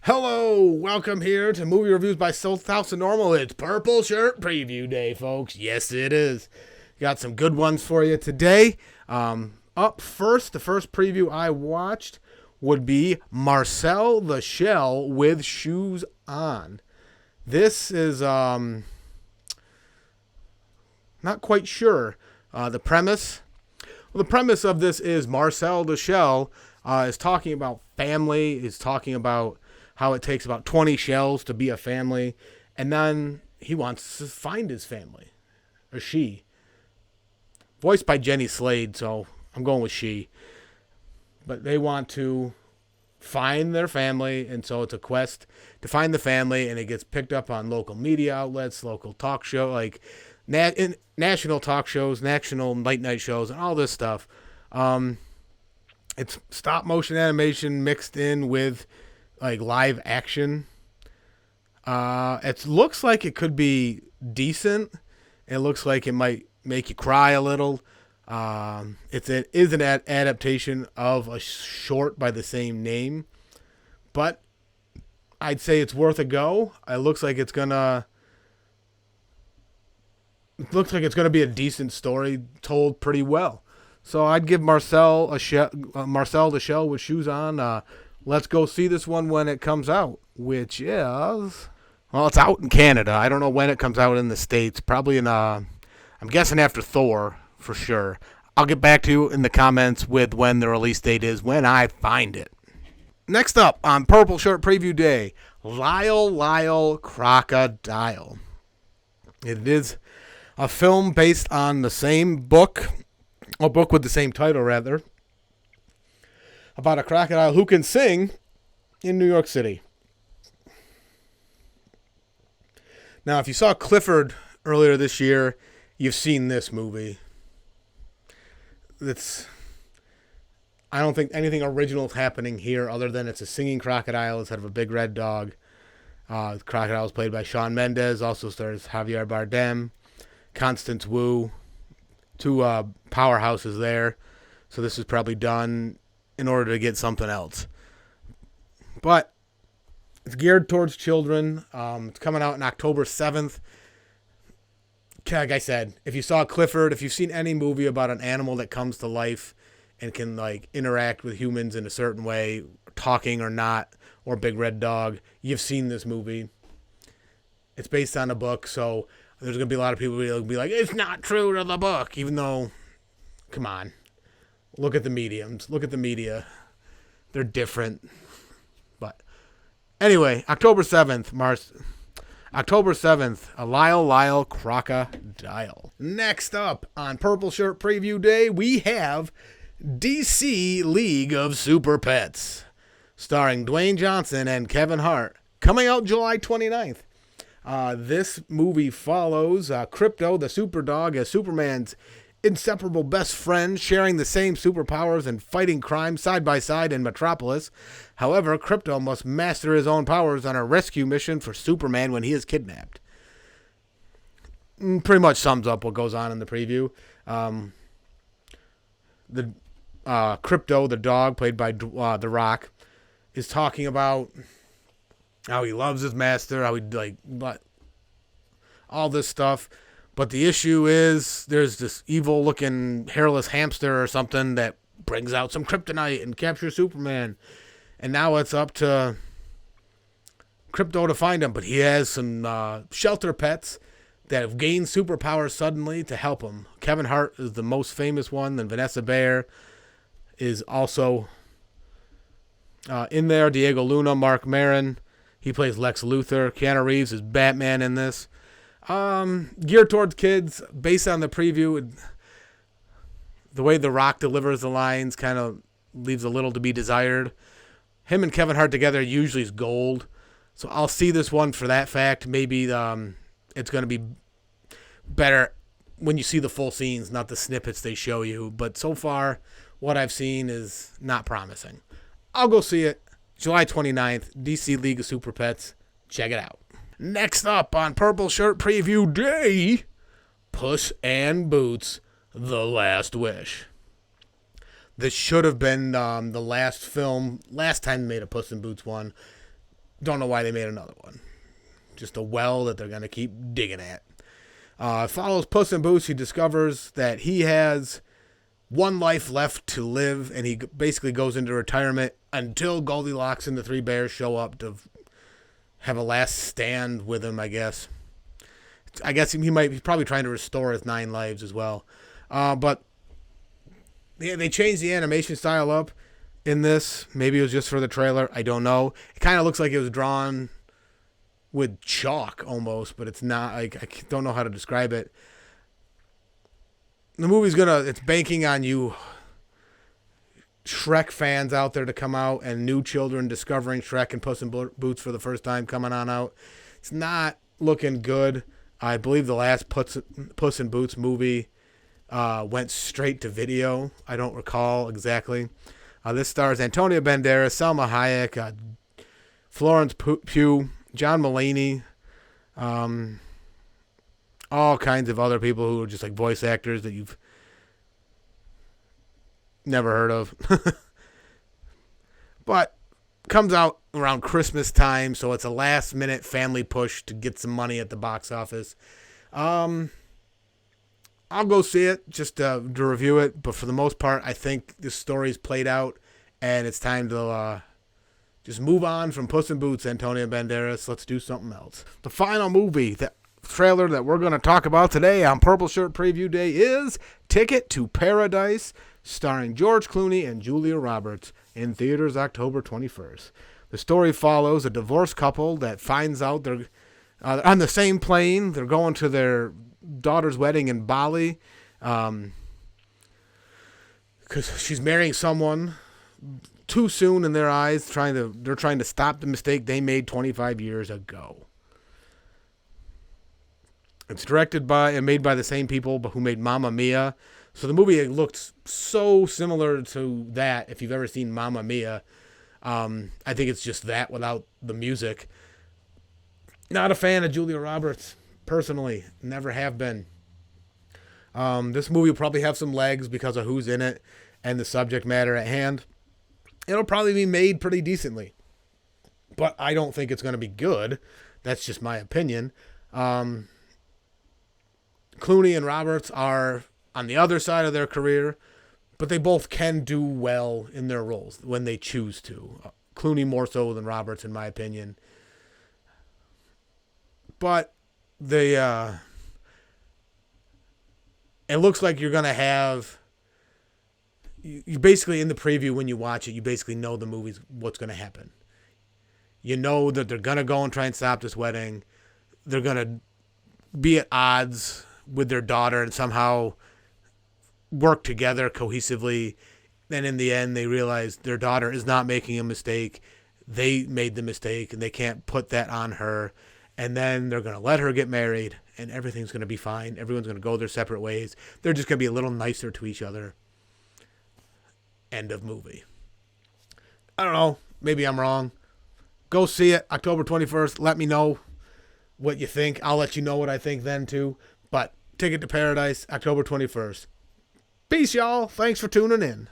Hello, welcome here to Movie Reviews by South House of Normal. It's Purple Shirt Preview Day, folks. Yes, it is. Got some good ones for you today. Up first, the first preview I watched would be Marcel the Shell with Shoes On. This is, not quite sure. The premise? Well, the premise of this is Marcel the Shell is talking about family, is talking about how it takes about 20 shells to be a family, and then he wants to find his family, or she. Voiced by Jenny Slade, so I'm going with she. But they want to find their family, and so it's a quest to find the family, and it gets picked up on local media outlets, local talk show, like national talk shows, national late night shows, and all this stuff. It's stop motion animation mixed in with like live action. It looks like it could be decent. It looks like it might make you cry a little. It is an adaptation of a short by the same name, but I'd say it's worth a go. It looks like it's gonna be a decent story told pretty well. So I'd give Marcel the Shell with Shoes On. Let's go see this one when it comes out, which is, well, it's out in Canada. I don't know when it comes out in the States. Probably I'm guessing after Thor, for sure. I'll get back to you in the comments with when the release date is when I find it. Next up on Purple Shirt Preview Day, Lyle Crocodile. It is a film based on the same book, a book with the same title, rather, about a crocodile who can sing in New York City. Now, if you saw Clifford earlier this year, you've seen this movie. I don't think anything original is happening here other than it's a singing crocodile instead of a big red dog. The crocodile is played by Shawn Mendes. Also stars Javier Bardem, Constance Wu, two powerhouses there. So this is probably done in order to get something else. But it's geared towards children. It's coming out on October 7th. Like I said, if you saw Clifford, if you've seen any movie about an animal that comes to life and can like interact with humans in a certain way, talking or not, or Big Red Dog, you've seen this movie. It's based on a book, so there's going to be a lot of people who will be like, it's not true to the book, even though, come on. Look at the mediums. Look at the media. They're different. But anyway, October 7th, a Lyle Crocodile. Next up on Purple Shirt Preview Day, we have DC League of SuperPets, starring Dwayne Johnson and Kevin Hart, coming out July 29th. This movie follows Krypto, the super dog, as Superman's inseparable best friend, sharing the same superpowers and fighting crime side by side in Metropolis. However, Krypto must master his own powers on a rescue mission for Superman when he is kidnapped. Pretty much sums up what goes on in the preview. The Krypto, the dog, played by The Rock, is talking about how he loves his master, how he all this stuff. But the issue is there's this evil-looking hairless hamster or something that brings out some kryptonite and captures Superman. And now it's up to Krypto to find him. But he has some shelter pets that have gained superpowers suddenly to help him. Kevin Hart is the most famous one. Then Vanessa Bayer is also in there. Diego Luna, Mark Maron. He plays Lex Luthor. Keanu Reeves is Batman in this. Geared towards kids, based on the preview. The way The Rock delivers the lines kind of leaves a little to be desired. Him and Kevin Hart together usually is gold. So I'll see this one for that fact. Maybe it's going to be better when you see the full scenes, not the snippets they show you. But so far, what I've seen is not promising. I'll go see it. July 29th, DC League of SuperPets. Check it out. Next up on Purple Shirt Preview Day, Puss and Boots, The Last Wish. This should have been the last time they made a Puss in Boots one. don't know why they made another one. Just a well that they're going to keep digging at. It follows Puss in Boots. He discovers that he has one life left to live, and he basically goes into retirement until Goldilocks and the three bears show up to have a last stand with him, I guess. He's probably trying to restore his 9 lives as well. But yeah, they changed the animation style up in this. Maybe it was just for the trailer. I don't know. It kind of looks like it was drawn with chalk almost, but it's not. I don't know how to describe it. The movie's it's banking on you Shrek fans out there to come out, and new children discovering Shrek and Puss in Boots for the first time coming on out. It's not looking good. I believe the last Puss in Boots movie went straight to video. I don't recall exactly. This stars Antonio Banderas, Salma Hayek, Florence Pugh, John Mulaney, all kinds of other people who are just like voice actors that you've never heard of. But comes out around Christmas time, so it's a last-minute family push to get some money at the box office. I'll go see it just to review it, but for the most part, I think this story's played out, and it's time to just move on from Puss in Boots, Antonio Banderas. Let's do something else. The final movie, the trailer that we're going to talk about today on Purple Shirt Preview Day is Ticket to Paradise, starring George Clooney and Julia Roberts, in theaters October 21st. The story follows a divorced couple that finds out they're on the same plane. They're going to their daughter's wedding in Bali because she's marrying someone too soon in their eyes. They're trying to stop the mistake they made 25 years ago. It's directed by and made by the same people who made Mamma Mia. So the movie looks so similar to that. If you've ever seen Mamma Mia, I think it's just that without the music. Not a fan of Julia Roberts, personally. Never have been. This movie will probably have some legs because of who's in it and the subject matter at hand. It'll probably be made pretty decently. But I don't think it's going to be good. That's just my opinion. Clooney and Roberts are on the other side of their career, but they both can do well in their roles when they choose to. Clooney more so than Roberts, in my opinion. But it looks like you're going to have, you basically, in the preview when you watch it, you basically know the movie's what's going to happen. You know that they're going to go and try and stop this wedding. They're going to be at odds with their daughter and somehow work together cohesively. Then in the end, they realize their daughter is not making a mistake. They made the mistake, and they can't put that on her. And then they're going to let her get married, and everything's going to be fine. Everyone's going to go their separate ways. They're just going to be a little nicer to each other. End of movie. I don't know. Maybe I'm wrong. Go see it October 21st. Let me know what you think. I'll let you know what I think then, too. But Ticket to Paradise, October 21st. Peace, y'all. Thanks for tuning in.